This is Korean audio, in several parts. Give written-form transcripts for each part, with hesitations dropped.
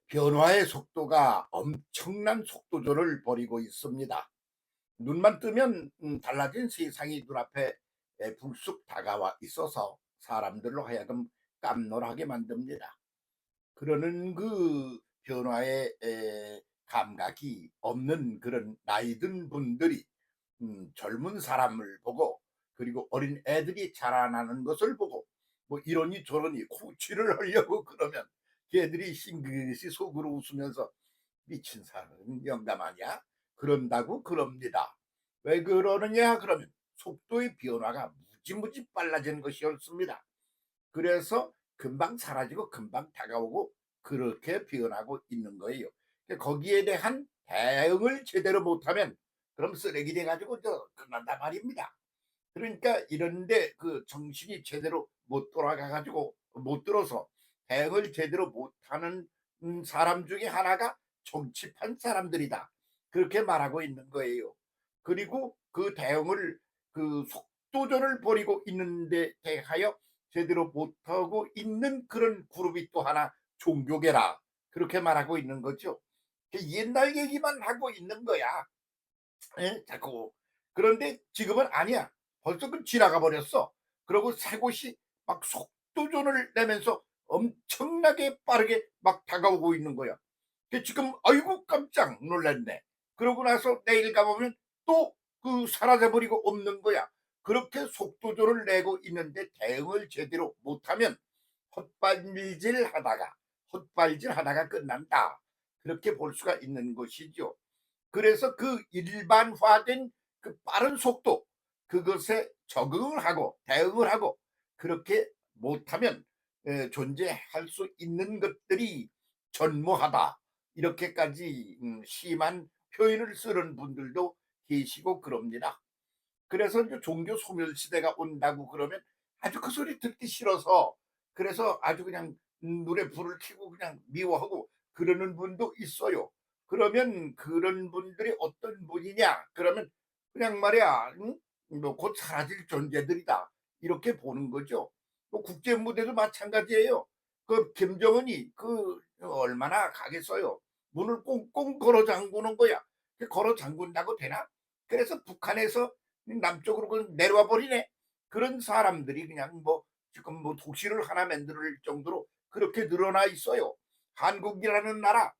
변화의 속도가 엄청난 속도전을 벌이고 있습니다. 눈만 뜨면 달라진 세상이 눈앞에 불쑥 다가와 있어서 사람들로 하여금 깜놀하게 만듭니다. 그러는 그 변화의 감각이 없는 그런 나이든 분들이 젊은 사람을 보고, 그리고 어린 애들이 자라나는 것을 보고 뭐 이러니 저러니 코치를 하려고 그러면 걔들이 싱긋이 속으로 웃으면서 "미친 사람은 영감 아니야?" 그런다고 그럽니다. 왜 그러느냐 그러면 속도의 변화가 무지무지 빨라지는 것이었습니다. 그래서 금방 사라지고 금방 다가오고 그렇게 변하고 있는 거예요. 거기에 대한 대응을 제대로 못하면 그럼 쓰레기 돼 가지고 끝난단 말입니다. 그러니까 이런데 그 정신이 제대로 못 돌아가 가지고 못 들어서 대응을 제대로 못하는 사람 중에 하나가 정치판 사람들이다, 그렇게 말하고 있는 거예요. 그리고 그 대응을, 그 속도전을 벌이고 있는데 대하여 제대로 못하고 있는 그런 그룹이 또 하나 종교계라, 그렇게 말하고 있는 거죠. 옛날 얘기만 하고 있는 거야. 예? 자꾸. 그런데 지금은 아니야. 벌써 그 지나가 버렸어. 그리고 새 곳이 막 속도전을 내면서 엄청나게 빠르게 막 다가오고 있는 거야. 지금 아이고 깜짝 놀랐네. 그러고 나서 내일 가보면 또 그 사라져 버리고 없는 거야. 그렇게 속도전을 내고 있는데 대응을 제대로 못하면 헛발질하다가 끝난다, 그렇게 볼 수가 있는 것이죠. 그래서 그 일반화된 그 빠른 속도, 그것에 적응을 하고 대응을 하고 그렇게 못하면 존재할 수 있는 것들이 전무하다, 이렇게까지 심한 표현을 쓰는 분들도 계시고 그럽니다. 그래서 이제 종교 소멸 시대가 온다고 그러면 아주 그 소리 듣기 싫어서, 그래서 아주 그냥 눈에 불을 켜고 그냥 미워하고 그러는 분도 있어요. 그러면 그런 분들이 어떤 분이냐 그러면 그냥 말이야, 뭐 곧 사라질 존재들이다, 이렇게 보는 거죠. 뭐 국제 무대도 마찬가지예요. 그 김정은이 그 얼마나 가겠어요. 문을 꽁꽁 걸어 잠그는 거야. 걸어 잠근다고 되나? 그래서 북한에서 남쪽으로 내려와 버리네. 그런 사람들이 그냥 뭐 지금 뭐 도시를 하나 만들 정도로 그렇게 늘어나 있어요. 한국이라는 나라,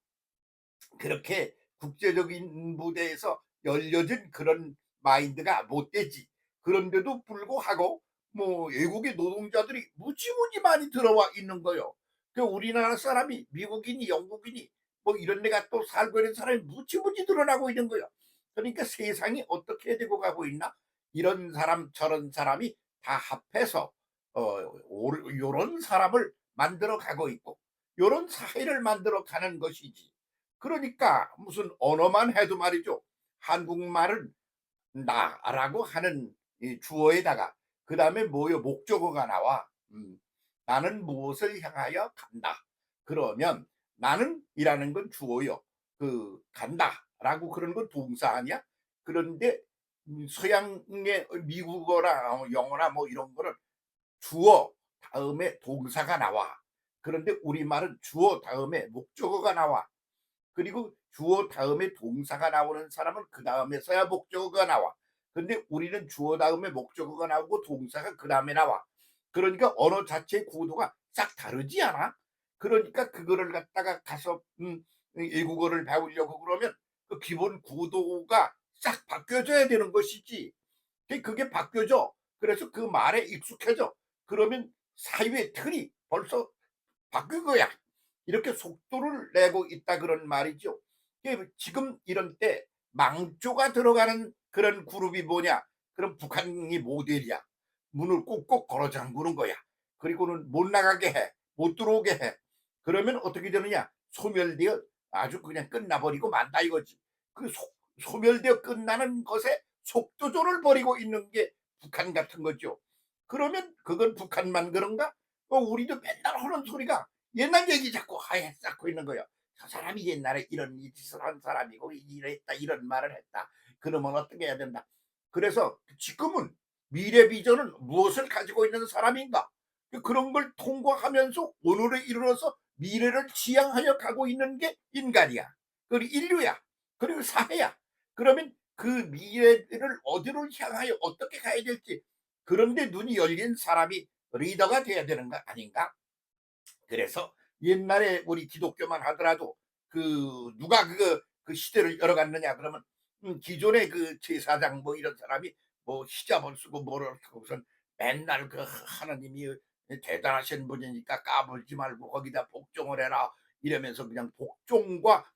그렇게 국제적인 무대에서 열려진 그런 마인드가 못 되지. 그런데도 불구하고 뭐 외국의 노동자들이 무지무지 많이 들어와 있는 거요. 그 우리나라 사람이 미국인이 영국인이 뭐 이런 데가 또 살고 있는 사람이 무지무지 늘어나고 있는 거요. 그러니까 세상이 어떻게 되고 가고 있나? 이런 사람 저런 사람이 다 합해서 요런 사람을 만들어 가고 있고 요런 사회를 만들어 가는 것이지. 그러니까 무슨 언어만 해도 말이죠. 한국말은 나라고 하는 이 주어에다가 그다음에 뭐요? 목적어가 나와. 나는 무엇을 향하여 간다. 그러면 나는 이라는 건 주어요. 그 간다라고 그런 건 동사 아니야? 그런데 서양의 미국어나 영어나 뭐 이런 거는 주어 다음에 동사가 나와. 그런데 우리말은 주어 다음에 목적어가 나와. 그리고 주어 다음에 동사가 나오는 사람은 그다음에서야 목적어가 나와. 근데 우리는 주어 다음에 목적어가 나오고 동사가 그다음에 나와. 그러니까 언어 자체의 구도가 싹 다르지 않아? 그러니까 그거를 갖다가 가서 외국어를 배우려고 그러면 그 기본 구도가 싹 바뀌어져야 되는 것이지. 그게 바뀌어져. 그래서 그 말에 익숙해져. 그러면 사유의 틀이 벌써 바뀐 거야. 이렇게 속도를 내고 있다 그런 말이죠. 지금 이런 때 망조가 들어가는 그런 그룹이 뭐냐? 그럼 북한이 모델이야. 문을 꼭꼭 걸어 잠그는 거야. 그리고는 못 나가게 해. 못 들어오게 해. 그러면 어떻게 되느냐? 소멸되어 아주 그냥 끝나버리고 만다 이거지. 소멸되어 끝나는 것에 속도전을 벌이고 있는 게 북한 같은 거죠. 그러면 그건 북한만 그런가? 우리도 맨날 하는 소리가 옛날 얘기 자꾸 하에 쌓고 있는 거예요. 저 사람이 옛날에 이런 짓을 한 사람이고 이랬다 이런 말을 했다. 그러면 어떻게 해야 된다. 그래서 지금은 미래 비전은 무엇을 가지고 있는 사람인가? 그런 걸 통과하면서 오늘에 이르러서 미래를 지향하여 가고 있는 게 인간이야. 그리고 인류야. 그리고 사회야. 그러면 그 미래를 어디로 향하여 어떻게 가야 될지 그런 데 눈이 열린 사람이 리더가 돼야 되는 거 아닌가? 그래서 옛날에 우리 기독교만 하더라도 그 누가 그 시대를 열어갔느냐 그러면 기존의 그 제사장 뭐 이런 사람이 뭐 히잡을 쓰고 뭐를 하고 선 맨날 그 하나님이 대단하신 분이니까 까불지 말고 거기다 복종을 해라 이러면서 그냥 복종과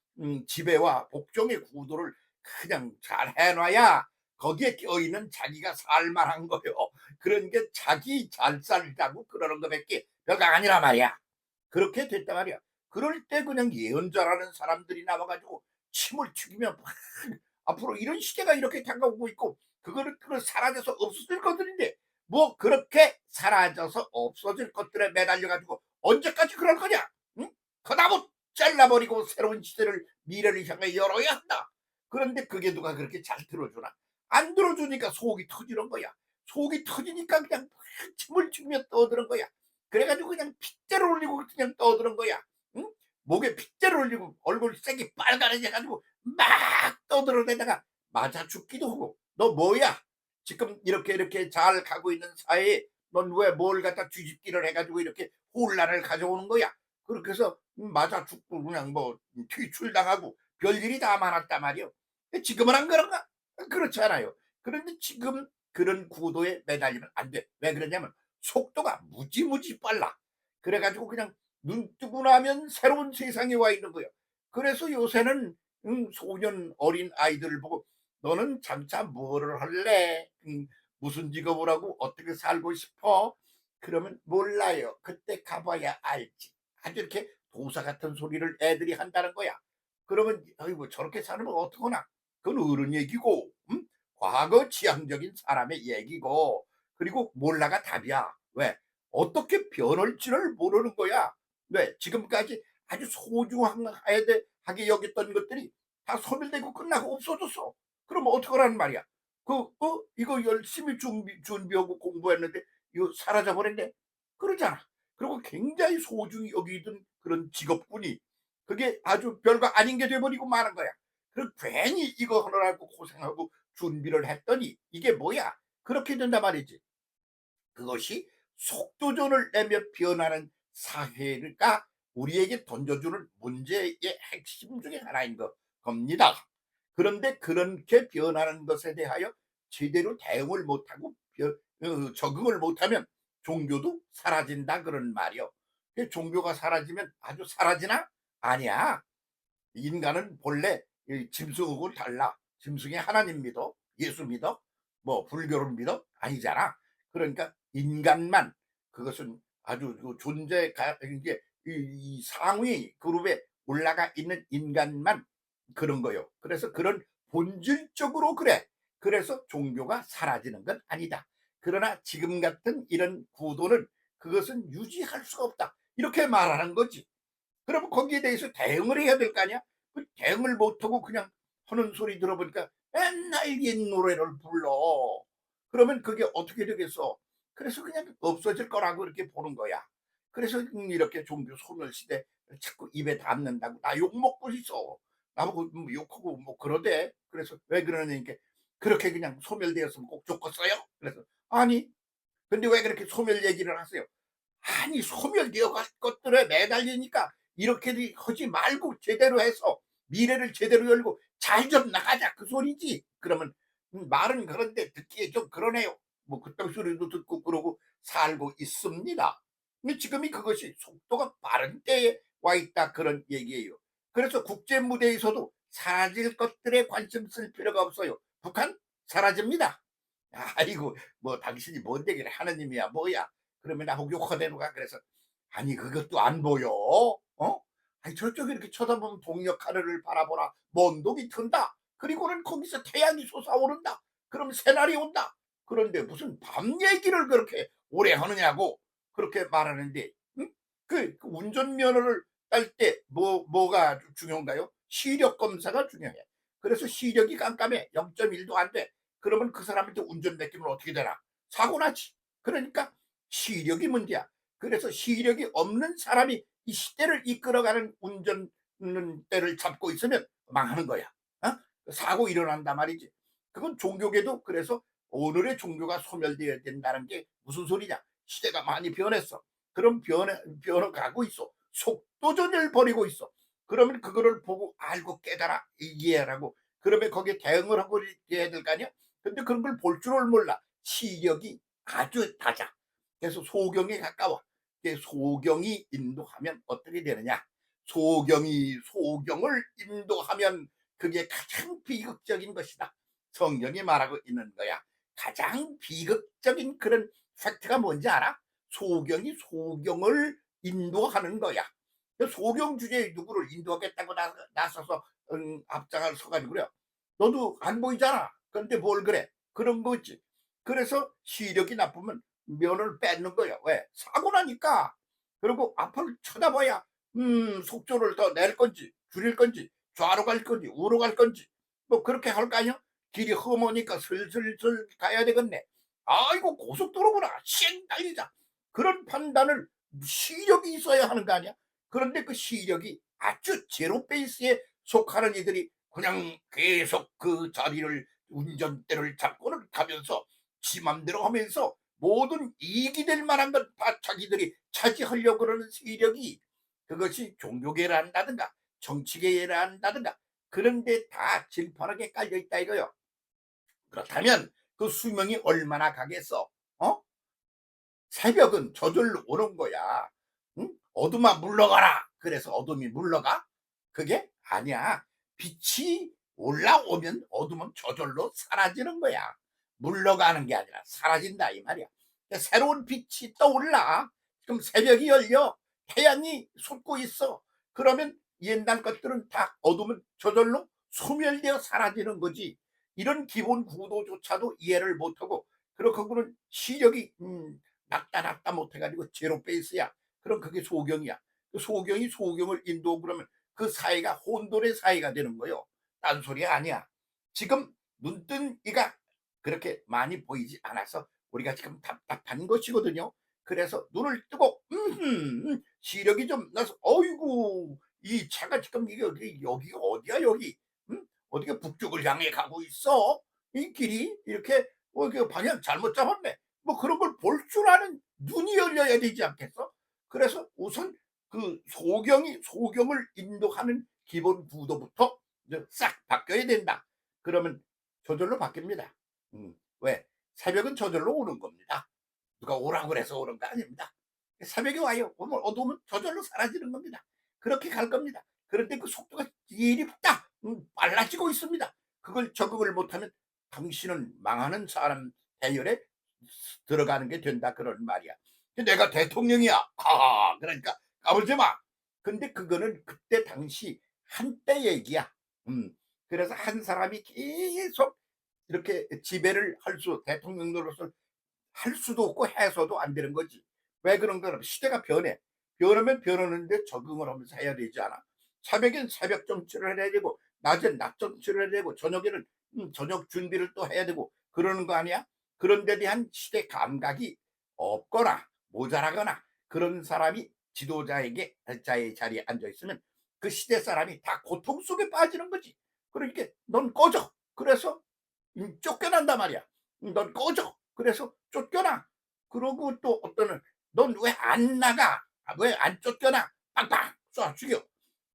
지배와 복종의 구도를 그냥 잘 해놔야 거기에 껴있는 자기가 살만한 거요. 그런 게 자기 잘 살자고 그러는 것밖에 별거 아니라 말이야. 그렇게 됐단 말이야. 그럴 때 그냥 예언자라는 사람들이 나와가지고 침을 튀기면 막 앞으로 이런 시대가 이렇게 다가오고 있고 그거를 사라져서 없어질 것들인데 뭐 그렇게 사라져서 없어질 것들에 매달려가지고 언제까지 그럴 거냐? 응? 그나무 잘라버리고 새로운 시대를 미래를 향해 열어야 한다. 그런데 그게 누가 그렇게 잘 들어주나? 안 들어주니까 속이 터지는 거야. 속이 터지니까 그냥 막 침을 튀기며 떠드는 거야. 그래가지고 그냥 핏대를 올리고 그냥 떠드는 거야. 응? 목에 핏대를 올리고 얼굴 색이 빨간해져 가지고 막 떠들어대다가 맞아 죽기도 하고 너 뭐야? 지금 이렇게 잘 가고 있는 사회에 넌 왜 뭘 갖다 뒤집기를 해가지고 이렇게 혼란을 가져오는 거야? 그렇게 해서 맞아 죽고 그냥 뭐 퇴출당하고 별일이 다 많았단 말이요. 지금은 안 그런가? 그렇지 않아요. 그런데 지금 그런 구도에 매달리면 안 돼. 왜 그러냐면 속도가 무지무지 빨라. 그래가지고 그냥 눈 뜨고 나면 새로운 세상에 와 있는 거예요. 그래서 요새는 소년 어린 아이들을 보고 너는 장차 뭐를 할래? 무슨 직업을 하고 어떻게 살고 싶어? 그러면 몰라요. 그때 가봐야 알지. 아주 이렇게 도사 같은 소리를 애들이 한다는 거야. 그러면 아이고 저렇게 살면 어떡하나? 그건 어른 얘기고, 과거 지향적인 사람의 얘기고, 그리고 몰라가 답이야. 왜? 어떻게 변할지를 모르는 거야. 왜? 지금까지 아주 소중하게 여겼던 것들이 다 소멸되고 끝나고 없어졌어. 그럼 어떡하라는 말이야? 이거 열심히 준비하고 공부했는데 이거 사라져 버렸네. 그러잖아. 그리고 굉장히 소중히 여기던 그런 직업군이 그게 아주 별거 아닌 게 돼버리고 마는 거야. 그리고 괜히 이거 하느라고 고생하고 준비를 했더니 이게 뭐야? 그렇게 된단 말이지. 그것이 속도전을 내며 변하는 사회가 우리에게 던져주는 문제의 핵심 중에 하나인 겁니다. 그런데 그렇게 변하는 것에 대하여 제대로 대응을 못하고 적응을 못하면 종교도 사라진다 그런 말이요. 종교가 사라지면 아주 사라지나? 아니야. 인간은 본래 짐승하고 달라. 짐승이 하나님 믿어, 예수 믿어, 뭐 불교를 믿어 아니잖아. 그러니까 인간만 그것은 아주 그 존재가 이게 이 상위 그룹에 올라가 있는 인간만 그런 거요. 그래서 그런 본질적으로 그래. 그래서 종교가 사라지는 건 아니다. 그러나 지금 같은 이런 구도는 그것은 유지할 수가 없다. 이렇게 말하는 거지. 그러면 거기에 대해서 대응을 해야 될 거 아니야? 그 대응을 못하고 그냥 하는 소리 들어보니까 맨날 옛 노래를 불러. 그러면 그게 어떻게 되겠어? 그래서 그냥 없어질 거라고 이렇게 보는 거야. 그래서 이렇게 종교 소멸시대 자꾸 입에 담는다고 나 욕먹고 있어. 나보고 욕하고 뭐 그러대. 그래서 왜 그러냐니까 그렇게 그냥 소멸되었으면 꼭 좋겠어요? 그래서 아니 근데 왜 그렇게 소멸 얘기를 하세요? 아니 소멸되어 갈 것들에 매달리니까 이렇게 하지 말고 제대로 해서 미래를 제대로 열고 잘 좀 나가자 그 소리지. 그러면 말은 그런데 듣기에 좀 그러네요. 뭐 그딴 소리도 듣고 그러고 살고 있습니다. 근데 지금이 그것이 속도가 빠른 때에 와 있다 그런 얘기예요. 그래서 국제 무대에서도 사라질 것들에 관심 쓸 필요가 없어요. 북한 사라집니다. 아이고 뭐 당신이 뭔 얘기를 하느님이야 뭐야. 그러면 나보고 욕하대는가 그래서 아니 그것도 안 보여. 아니 저쪽에 이렇게 쳐다보면 동력 하늘을 바라보라 먼 독이 튼다. 그리고는 거기서 태양이 솟아오른다. 그럼 새날이 온다. 그런데 무슨 밤 얘기를 그렇게 오래 하느냐고 그렇게 말하는데 응? 그 운전면허를 딸 때 뭐가 중요한가요? 시력 검사가 중요해. 그래서 시력이 깜깜해 0.1도 안 돼. 그러면 그 사람한테 운전 맡기면 어떻게 되나? 사고 나지. 그러니까 시력이 문제야. 그래서 시력이 없는 사람이 이 시대를 이끌어가는 운전대를 잡고 있으면 망하는 거야. 사고 일어난단 말이지. 그건 종교계도 그래서 오늘의 종교가 소멸되어야 된다는 게 무슨 소리냐. 시대가 많이 변했어. 그럼 변해가고 있어. 속도전을 벌이고 있어. 그러면 그거를 보고 알고 깨달아 이해하라고. 그러면 거기에 대응을 하고 해야 될 거 아니야. 근데 그런 걸 볼 줄을 몰라. 시력이 아주 낮아. 그래서 소경에 가까워. 소경이 인도하면 어떻게 되느냐. 소경이 소경을 인도하면 그게 가장 비극적인 것이다. 성경이 말하고 있는 거야. 가장 비극적인 그런 팩트가 뭔지 알아? 소경이 소경을 인도하는 거야. 소경 주제에 누구를 인도하겠다고 나서서 앞장을 서가지고 그래. 너도 안 보이잖아. 그런데 뭘 그래? 그런 거지. 그래서 시력이 나쁘면 면을 뺏는 거야. 왜? 사고 나니까. 그리고 앞을 쳐다봐야 속도를 더 낼 건지 줄일 건지 좌로 갈 건지 우로 갈 건지 뭐 그렇게 할 거 아니야? 길이 험하니까 슬슬슬 가야 되겠네. 아이고 고속도로구나. 쉥 달리자. 그런 판단을 시력이 있어야 하는 거 아니야? 그런데 그 시력이 아주 제로 베이스에 속하는 이들이 그냥 계속 그 자리를 운전대를 잡고는 가면서 지 맘대로 하면서 모든 이익이 될 만한 건 다 자기들이 차지하려고 그러는 세력이 그것이 종교계를 한다든가 정치계를 한다든가 그런데 다 질펀하게 깔려 있다 이거요. 그렇다면 그 수명이 얼마나 가겠어? 어? 새벽은 저절로 오는 거야. 응? 어둠아 물러가라. 그래서 어둠이 물러가? 그게 아니야. 빛이 올라오면 어둠은 저절로 사라지는 거야. 물러가는 게 아니라 사라진다 이 말이야. 새로운 빛이 떠올라. 지금 새벽이 열려. 태양이 솟고 있어. 그러면 옛날 것들은 다 어둠은 저절로 소멸되어 사라지는 거지. 이런 기본 구도조차도 이해를 못하고 그리고 그거는 시력이 낙다 못해가지고 제로 베이스야. 그럼 그게 소경이야. 그 소경이 소경을 인도하고 그러면 그 사이가 혼돈의 사이가 되는 거요. 딴소리 아니야. 지금 눈뜬 이가 그렇게 많이 보이지 않아서 우리가 지금 답답한 것이거든요. 그래서 눈을 뜨고 시력이 좀 나서 어이구 이 차가 지금 이게 여기가 어디야 여기 어디가 북쪽을 향해 가고 있어 이 길이 이렇게 그 방향 잘못 잡았네 뭐 그런 걸 볼 줄 아는 눈이 열려야 되지 않겠어? 그래서 우선 그 소경을 인도하는 기본 구도부터 이제 싹 바뀌어야 된다. 그러면 저절로 바뀝니다. 왜? 새벽은 저절로 오는 겁니다. 누가 오라고 그래서 오는 거 아닙니다. 새벽에 와요. 오면 어두우면 저절로 사라지는 겁니다. 그렇게 갈 겁니다. 그런데 그 속도가 일이 딱 빨라지고 있습니다. 그걸 적응을 못하면 당신은 망하는 사람 대열에 들어가는 게 된다 그런 말이야. 내가 대통령이야. 그러니까 까불지 마. 근데 그거는 그때 당시 한때 얘기야. 그래서 한 사람이 계속 이렇게 지배를 대통령 노릇을 할 수도 없고 해서도 안 되는 거지. 왜 그런 거는 시대가 변해. 변하면 변하는데 적응을 하면서 해야 되지 않아? 새벽엔 새벽 정치를 해야 되고 낮엔 낮 정치를 해야 되고 저녁에는 저녁 준비를 또 해야 되고 그러는 거 아니야? 그런 데 대한 시대 감각이 없거나 모자라거나 그런 사람이 지도자에게 자의 자리에 앉아 있으면 그 시대 사람이 다 고통 속에 빠지는 거지. 그러니까 넌 꺼져. 그래서 쫓겨난단 말이야. 넌 꺼져. 그래서 쫓겨나. 그러고 또 어떤 넌 왜 안 나가? 왜 안 쫓겨나? 빵빵 쏴 죽여.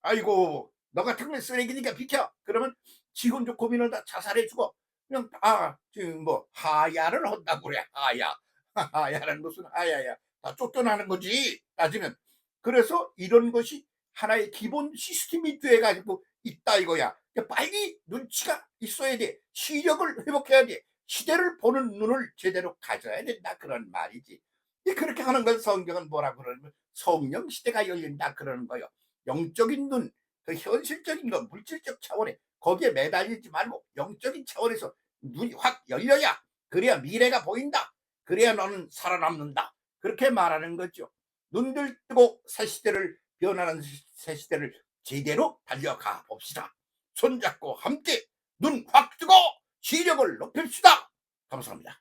아이고 너 같은 건 쓰레기니까 비켜. 그러면 지 혼자 고민하다 자살해 죽어. 그냥 지금 뭐 하야를 한다고 그래. 하야. 하야는 무슨 하야야. 다 쫓겨나는 거지. 따지면. 그래서 이런 것이 하나의 기본 시스템이 돼가지고 있다 이거야. 그러니까 빨리 눈치가 있어야 돼. 시력을 회복해야 돼. 시대를 보는 눈을 제대로 가져야 된다 그런 말이지. 그렇게 하는 걸 성경은 뭐라 그러냐면 성령 시대가 열린다 그러는 거요. 영적인 눈, 그 현실적인 거, 물질적 차원에 거기에 매달리지 말고 영적인 차원에서 눈이 확 열려야 그래야 미래가 보인다. 그래야 너는 살아남는다. 그렇게 말하는 거죠. 눈들 뜨고 새 시대를 변하는 새 시대를 제대로 달려가 봅시다. 손잡고 함께 눈 확 뜨고 시력을 높입시다. 감사합니다.